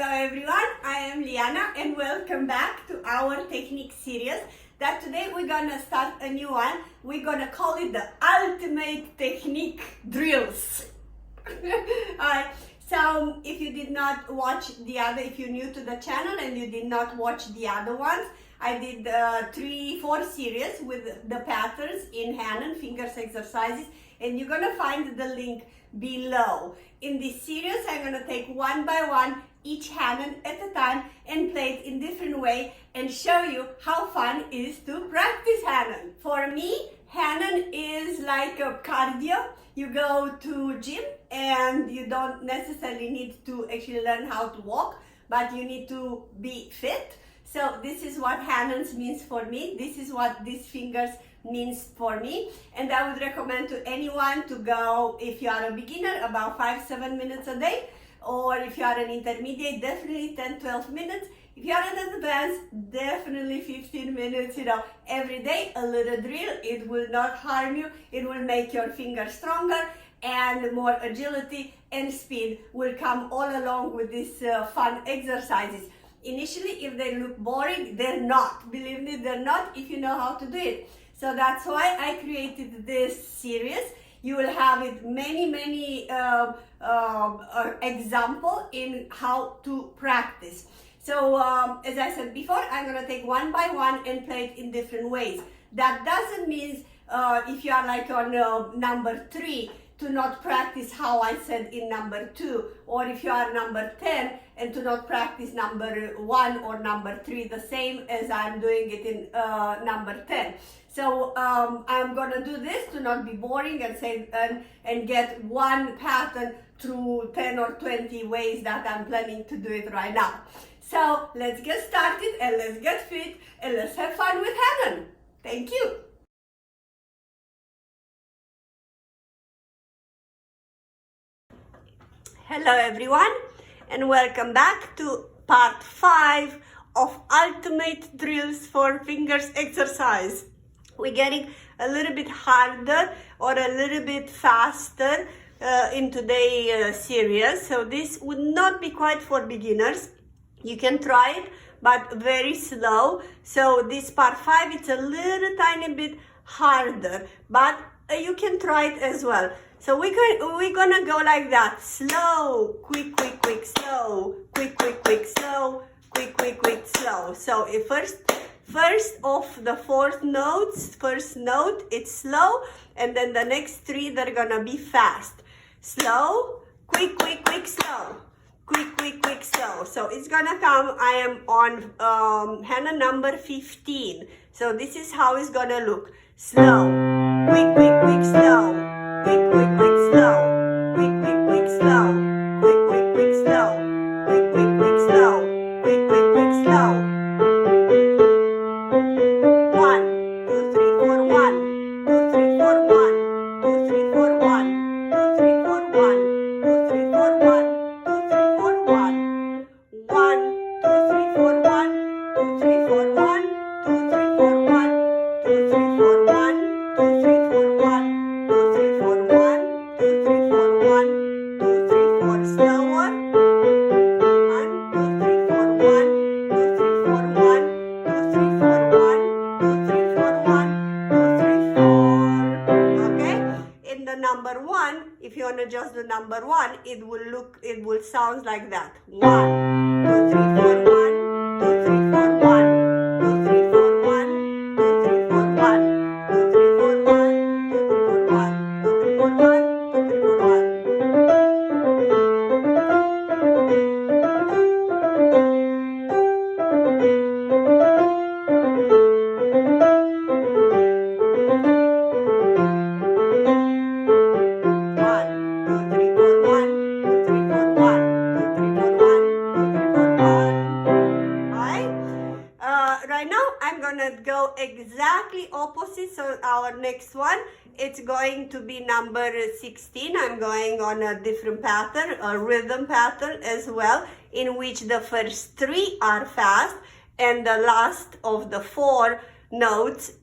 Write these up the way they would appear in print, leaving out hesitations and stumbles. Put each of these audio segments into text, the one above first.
Hello everyone, I am Liana and welcome back to our technique series that today we're gonna start a new one. We're gonna call it the ultimate technique drills. Alright, so if you did not watch the other, if you're new to the channel and you did not watch the other ones, I did 3-4 series with the patterns in Hannon fingers exercises, and you're gonna find the link below. In this series, I'm gonna take one by one each Hannon at a time and play it in different way and show you how fun it is to practice Hannon. For me, Hannon is like a cardio. You go to gym and you don't necessarily need to actually learn how to walk, but you need to be fit. So this is what Hannons means for me. This is what these fingers means for me, and I would recommend to anyone to go, if you are a beginner, about 5-7 minutes a day, or if you are an intermediate, definitely 10-12 minutes. If you are an advanced, definitely 15 minutes, every day, a little drill. It will not harm you. It will make your fingers stronger, and more agility and speed will come all along with these fun exercises. Initially, if they look boring, they're not. Believe me, they're not if you know how to do it. So that's why I created this series. You will have it many example in how to practice. So as I said before, I'm gonna take one by one and play it in different ways. That doesn't mean if you are like on number 3 to not practice how I said in number 2, or if you are number 10 and to not practice number 1 or number 3 the same as I'm doing it in number 10. So I'm gonna do this to not be boring and say and get one pattern through 10 or 20 ways that I'm planning to do it right now. So let's get started and let's get fit and let's have fun with Hannon. Thank you. Hello everyone and welcome back to part 5 of ultimate drills for fingers exercise. We're getting a little bit harder or a little bit faster in today's series, so this would not be quite for beginners. You can try it, but very slow. So this part 5, it's a little tiny bit harder, but you can try it as well. So we're gonna go like that: slow, quick, quick, quick, slow, quick, quick, quick, slow, quick, quick, quick, slow. So if first of the 4th notes, first note, it's slow, and then the next 3, they're gonna be fast. Slow, quick, quick, quick, slow, quick, quick, quick, slow. So it's gonna come. I am on Hannon number 15. So this is how it's gonna look: slow, quick, quick, quick, slow, quick, quick, quick, slow, quick, quick, quick, slow, quick, quick, quick, slow, quick, quick, quick, slow, quick, quick, quick, slow. 1, 2, 3, 4, 1, 2, 3, 4, 1, 2, 3, 4, 1, 2, 3, 4, 1, 2, 3, 4, 1, 2, 3, 4, 1, 1, 2, 3, 4, 1, 2, 3, 4, 1, 2, 3, 4, 1, 2, 3, 4, 1, 2, 3, 4, 1, 2, 3, 4, 1, 2, 3, 4, 1, 2, 3, 4, slower. 1, 2, 3, 4, 1, 2, 3, 4, 1, 2, 3, 4, 1, 2, 3, 4, 1, 2, 3, 4. Okay? In the number 1, if you want to adjust the number 1, it will sound like that. 1, 2, 3, 4, 1, 2, 3, 4, 1, 2, 3, 4, 1, 2, 3, 4, 1, 2, 3, 4, 1, 2, 3, 4, 1, 2, 3, 4, 1, 2, 3, 4, 1. Right now I'm gonna go exactly opposite. So our next one, it's going to be number 16. I'm going on a different pattern, a rhythm pattern as well, in which the first 3 are fast and the last of the 4 notes,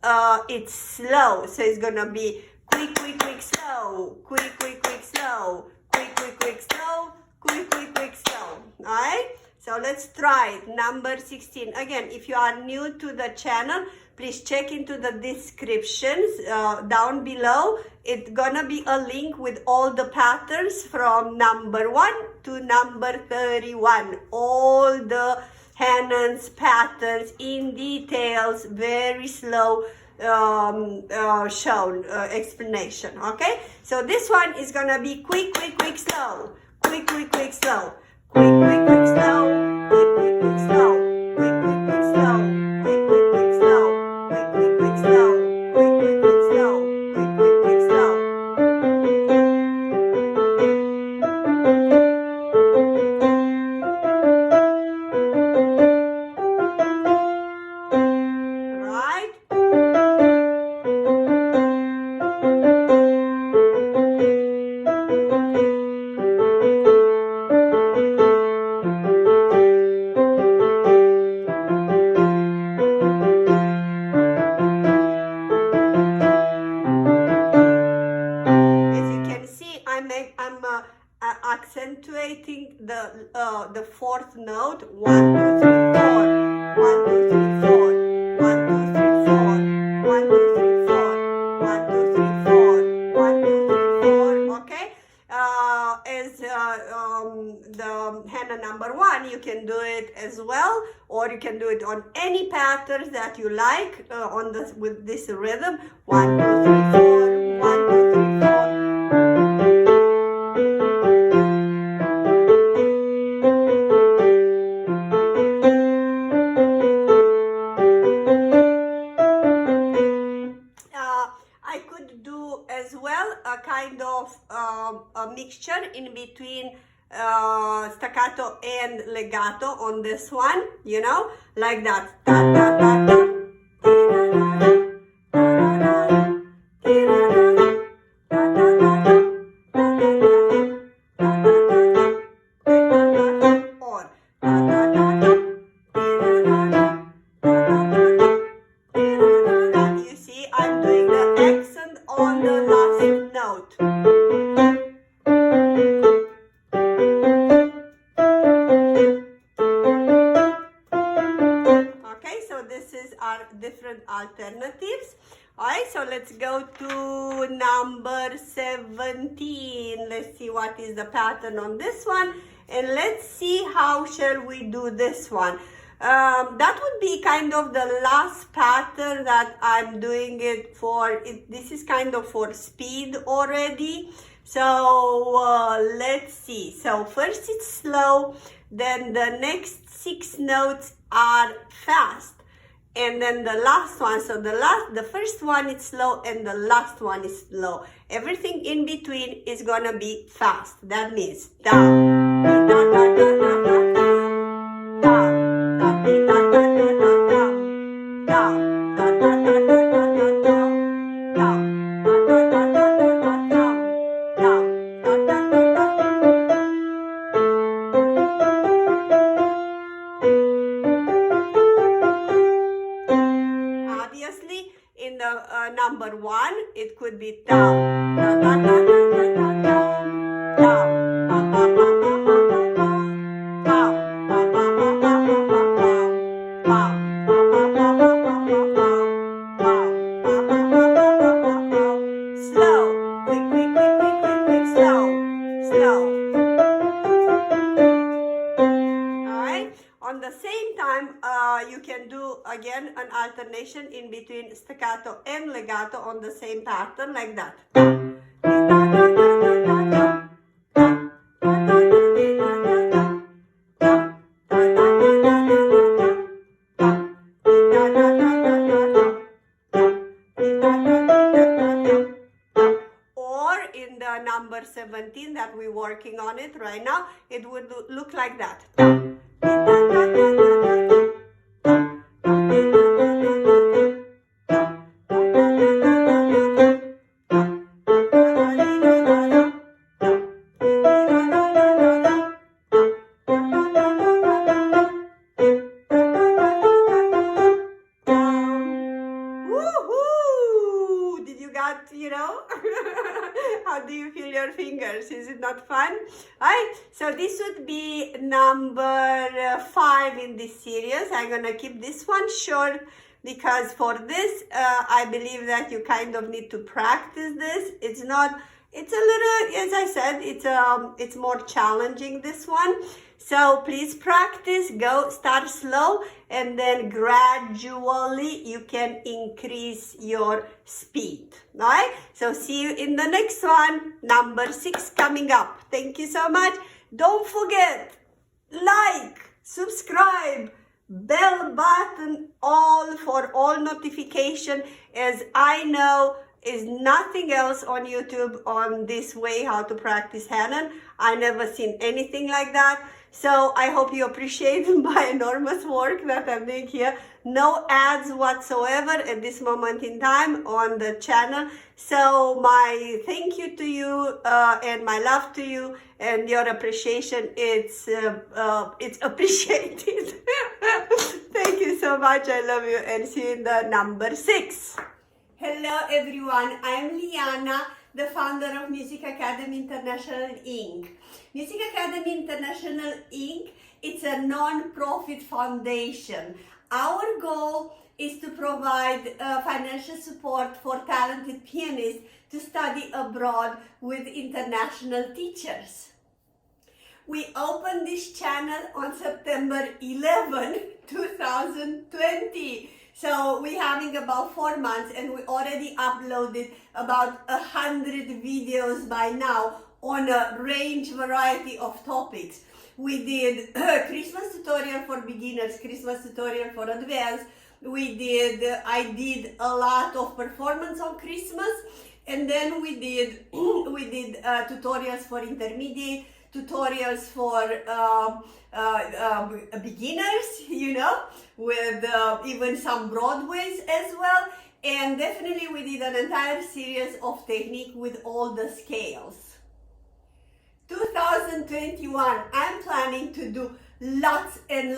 it's slow. So it's gonna be quick, quick, quick, slow, quick, quick, quick, slow, quick, quick, quick, slow, quick, quick, quick, slow. All right. So let's try it. Number 16. Again, if you are new to the channel, please check into the descriptions down below. It's gonna be a link with all the patterns from number 1 to number 31. All the Hanon's patterns in details, very slow shown explanation. Okay, so this one is gonna be quick, slow, quick, slow, quick, slow, quick, slow, quick, slow, quick, slow, quick, slow, quick, slow, quick, slow. Right? Accentuating the fourth note. 1, 2, 3, 4. 1, 2, 3, 4. 1, 2, 3, 4. 1, 2, 3, 4. 1, 2, 3, 4. 1, 2, 3, 4. Okay. As the Hannon number 1, you can do it as well, or you can do it on any patterns that you like on this with this rhythm. 1, 2, 3, 4. 1, 2, 3, 4. I could do as well a kind of a mixture in between staccato and legato on this one, you know, like that. Da, da, da, da. You see, I'm doing the accent on the last note. Okay, so this is our different alternatives. Alright, so let's go to number 17. Let's see what is the pattern on this one, and let's see how shall we do this one. That would be kind of the last pattern that I'm doing it for. This is kind of for speed already. So let's see. So first it's slow, then the next 6 notes are fast, and then the last one. So the first one is slow and the last one is slow. Everything in between is gonna be fast. That means da da da da da da da. Obviously, in the number 1, it could be da da da da da da da da pa pa pa pa pa pa pa pa pa pa pa pa. Slow, quick, slow. Alright, on the same time, you can do again an alternation in between staccato and legato on the same pattern, like that. Or in the number 17 that we're working on it right now, it would look like that. fingers. Is it not fun? Alright, so this would be number 5 in this series. I'm gonna keep this one short because for this, I believe that you kind of need to practice this. It's a little, as I said, it's more challenging, this one. So please practice, start slow, and then gradually you can increase your speed. All right? So see you in the next one, number 6 coming up. Thank you so much. Don't forget, like, subscribe, bell button all for all notification, as I know is nothing else on YouTube on this way how to practice Hanon. I never seen anything like that. So I hope you appreciate my enormous work that I'm doing here. No ads whatsoever at this moment in time on the channel. So my thank you to you and my love to you and your appreciation, it's appreciated. Thank you so much. I love you and see you in the number 6. Hello everyone, I'm Liana, the founder of Music Academy International Inc. Music Academy International Inc. It's a non-profit foundation. Our goal is to provide financial support for talented pianists to study abroad with international teachers. We opened this channel on September 11, 2020. So we're having about 4 months and we already uploaded about 100 videos by now on a variety of topics. We did Christmas tutorial for beginners, Christmas tutorial for advanced. I did a lot of performance on Christmas, and then we did tutorials for intermediate, tutorials for beginners, you know, with even some Broadways as well. And definitely we did an entire series of technique with all the scales. 2021, I'm planning to do lots and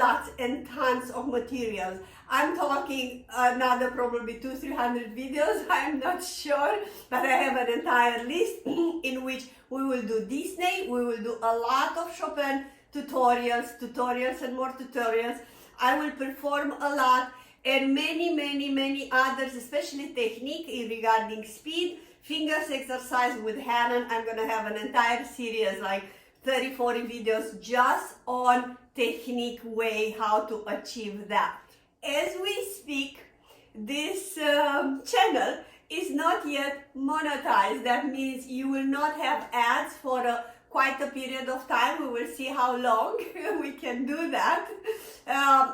tons of materials. I'm talking another probably 200-300 videos, I'm not sure, but I have an entire list in which we will do Disney, we will do a lot of Chopin tutorials and more tutorials. I will perform a lot, and many others, especially technique regarding speed, fingers exercise with Hanon. I'm gonna have an entire series, like 30-40 videos just on technique way, how to achieve that. As we speak, this channel is not yet monetized. That means you will not have ads for quite a period of time. We will see how long we can do that.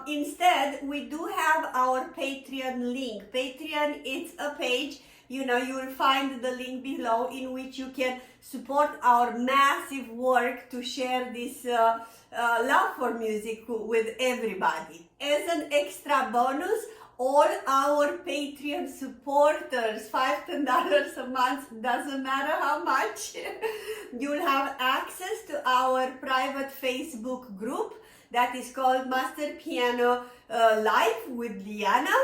Instead, we do have our Patreon link. Patreon is a page, you know, you will find the link below in which you can support our massive work to share this love for music with everybody. As an extra bonus, all our Patreon supporters, $5-10 a month, doesn't matter how much, you'll have access to our private Facebook group that is called Master Piano Live with Liana,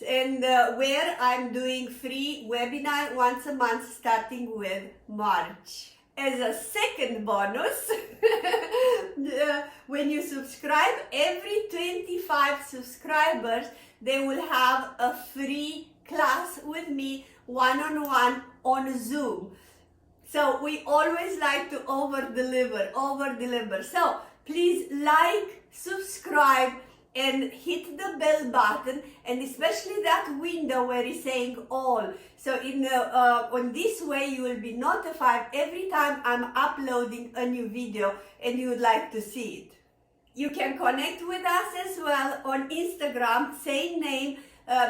and where I'm doing free webinar once a month starting with March. As a second bonus, when you subscribe, every 25 subscribers, they will have a free class with me, one-on-one on Zoom. So we always like to over-deliver. So please like, subscribe, and hit the bell button, and especially that window where it's saying all. So on this way you will be notified every time I'm uploading a new video and you would like to see it. You can connect with us as well on Instagram, same name,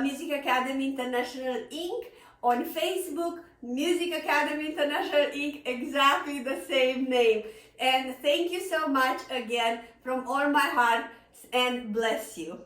Music Academy International Inc. On Facebook, Music Academy International Inc., exactly the same name. And thank you so much again from all my heart, and bless you.